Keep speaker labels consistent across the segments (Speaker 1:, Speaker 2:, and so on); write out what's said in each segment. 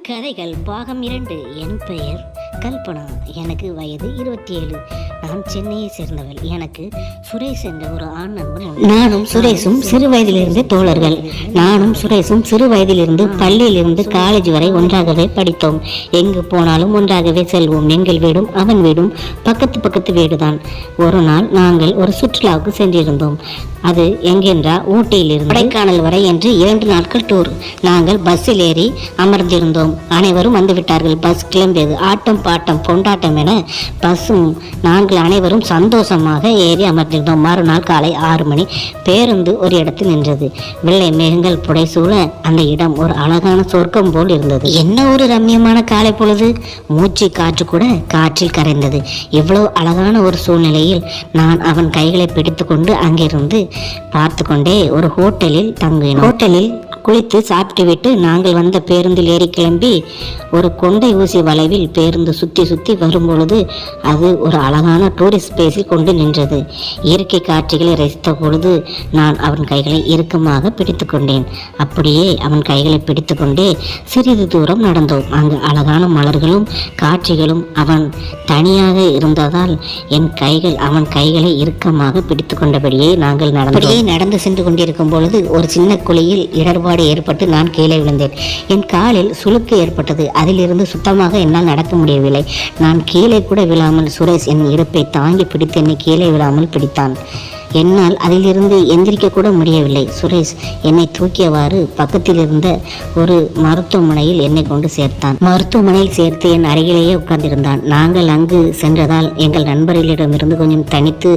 Speaker 1: கதைகள் பாகம் 2. என் பெயர் கல்பனா. எனக்கு வயது 27. நான் சென்னையை சேர்ந்தவள். எனக்கு சுரேஷ் என்ற ஒரு ஆண் நண்பன். நானும் சுரேஷும் சிறு வயதிலிருந்து தோழர்கள். நானும் சுரேஷும் சிறு வயதிலிருந்து பள்ளியிலிருந்து காலேஜ் வரை ஒன்றாகவே படித்தோம். எங்கு போனாலும் ஒன்றாகவே செல்வோம். எங்கள் வீடும் அவன் வீடும் பக்கத்து வீடுதான். ஒரு நாள் நாங்கள் ஒரு சுற்றுலாவுக்கு சென்றிருந்தோம். அது எங்கென்றா ஊட்டியிலிருந்து கொடைக்கானல் வரை என்று 2 நாட்கள் டூர். நாங்கள் பஸ்ஸில் ஏறி அமர்ந்திருந்தோம். அனைவரும் வந்துவிட்டார்கள். பஸ் கிளம்பியது. ஆட்டம் பாட்டம் கொண்டாட்டம் என பஸ்ஸும் நாங்கள் அனைவரும் சந்தோஷமாக ஏறி அமர்ந்திருந்தோம். மறுநாள் காலை 6 மணி பேருந்து ஒரு இடத்தில் நின்றது. வெள்ளை மேகங்கள் புடைசூழ அந்த இடம் ஒரு அழகான சொர்க்கம் போல் இருந்தது. என்ன ஒரு ரம்யமான காலை பொழுது! மூச்சு காற்று கூட காற்றில் கரைந்தது. இவ்வளவு அழகான ஒரு சூழ்நிலையில் நான் அவன் கைகளை பிடித்து கொண்டு அங்கிருந்து பார்த்து கொண்டே ஒரு ஹோட்டலில் தங்கினோம். ஹோட்டலில் குளித்து சாப்பிட்டுவிட்டு நாங்கள் வந்த பேருந்தில் ஏறி கிளம்பி ஒரு கொண்டை ஊசி வளைவில் பேருந்து சுற்றி வரும்பொழுது அது ஒரு அழகான டூரிஸ்ட் பிளேஸில் கொண்டு நின்றது. இயற்கை காட்சிகளை ரசித்த பொழுது நான் அவன் கைகளை இறுக்கமாக பிடித்து கொண்டேன். அப்படியே அவன் கைகளை பிடித்து கொண்டே சிறிது தூரம் நடந்தோம். அங்கு அழகான மலர்களும் காட்சிகளும். அவன் தனியாக இருந்ததால் என் கைகள் அவன் கைகளை இறுக்கமாக பிடித்து கொண்டபடியே நாங்கள் நடந்து சென்று கொண்டிருக்கும் பொழுது ஒரு சின்ன குழியில் இடர்பாடு ஏற்பட்டு நான் கீழே விழுந்தேன். என் காலில் சுளுக்கு ஏற்பட்டது. அதிலிருந்து சுத்தமாக என்னால் நடக்க முடியவில்லை. நான் கீழே கூட விழாமல் சுரேஷ் என் இடுப்பை தாங்கி பிடித்து என்னை கீழே விழாமல் பிடித்தான். என்னால் அதிலிருந்து எந்திரிக்க கூட முடியவில்லை. சுரேஷ் என்னை தூக்கியவாறு பக்கத்தில் இருந்த ஒரு மருத்துவமனையில் என்னை கொண்டு சேர்த்தான். மருத்துவமனையில் சேர்த்து என் அருகிலேயே உட்கார்ந்திருந்தான். நாங்கள் அங்கு சென்றதால் எங்கள் நண்பர்களிடமிருந்து கொஞ்சம் தனித்து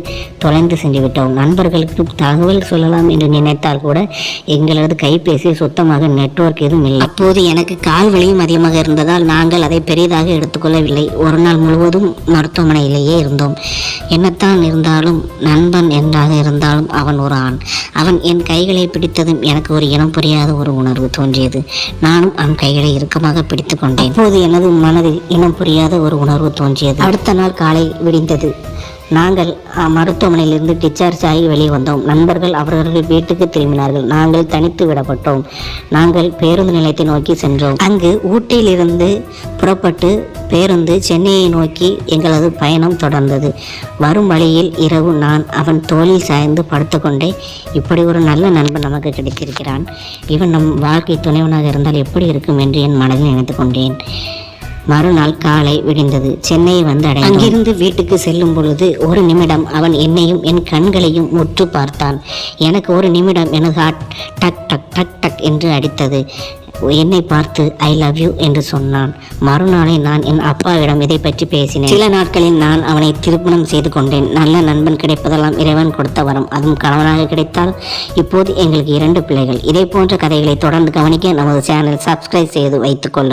Speaker 1: தொலைந்து சென்று விட்டோம். நண்பர்களுக்கு தகவல் சொல்லலாம் என்று நினைத்தால் கூட எங்களது கைபேசி சுத்தமாக நெட்வொர்க் எதுவும் இல்லை. அப்போது எனக்கு கால் வலியும் அதிகமாக இருந்ததால் நாங்கள் அதை பெரிதாக எடுத்துக்கொள்ளவில்லை. ஒரு நாள் முழுவதும் மருத்துவமனையிலேயே இருந்தோம். என்னத்தான் இருந்தாலும் நண்பன் என்றால் இருந்தாலும் அவன் ஒரு ஆண். அவன் என் கைகளை பிடித்ததும் எனக்கு ஒரு இனம் புரியாத ஒரு உணர்வு தோன்றியது. நானும் அவன் கைகளை இறுக்கமாக பிடித்து கொண்டேன். அப்போது எனது மனதில் இனம் புரியாத ஒரு உணர்வு தோன்றியது. அடுத்த நாள் காலை விடிந்தது. நாங்கள் மருத்துவமனையிலிருந்து டிஸ்சார்ஜ் ஆகி வெளியே வந்தோம். நண்பர்கள் அவர்கள் வீட்டுக்கு திரும்பினார்கள். நாங்கள் தனித்து விடப்பட்டோம். நாங்கள் பேருந்து நிலையத்தை நோக்கி சென்றோம். அங்கு ஊட்டியிலிருந்து புறப்பட்டு பேருந்து சென்னையை நோக்கி எங்களது பயணம் தொடர்ந்தது. வரும் வழியில் இரவு நான் அவன் தோளில் சாய்ந்து படுத்துக்கொண்டே, இப்படி ஒரு நல்ல நண்பன் நமக்கு கிடைத்திருக்கிறான், இவன் நம் வாழ்க்கை துணைவனாக இருந்தால் எப்படி இருக்கும் என்று என் மனதில் நினைத்து கொண்டேன். மறுநாள் காலை விடிந்தது. சென்னையை வந்து அடைந்தோம். அங்கிருந்து வீட்டுக்கு செல்லும் பொழுது ஒரு நிமிடம் அவன் என்னையும் என் கண்களையும் உற்று பார்த்தான். எனக்கு ஒரு நிமிடம் எனது ஹார்ட் டக் டக் டக் டக் என்று அடித்தது. என்னை பார்த்து ஐ லவ் யூ என்று சொன்னான். மறுநாளை நான் என் அப்பாவிடம் இதை பற்றி பேசினேன். சில நாட்களில் நான் அவனை திருமணம் செய்து கொண்டேன். நல்ல நண்பன் கிடைப்பதெல்லாம் இறைவன் கொடுத்த வரம். அதுவும் கணவனாக கிடைத்தால். இப்போது எங்களுக்கு 2 பிள்ளைகள். இதே போன்ற கதைகளை தொடர்ந்து கவனிக்க நமது சேனல் சப்ஸ்கிரைப் செய்து வைத்துக் கொள்ளுங்கள்.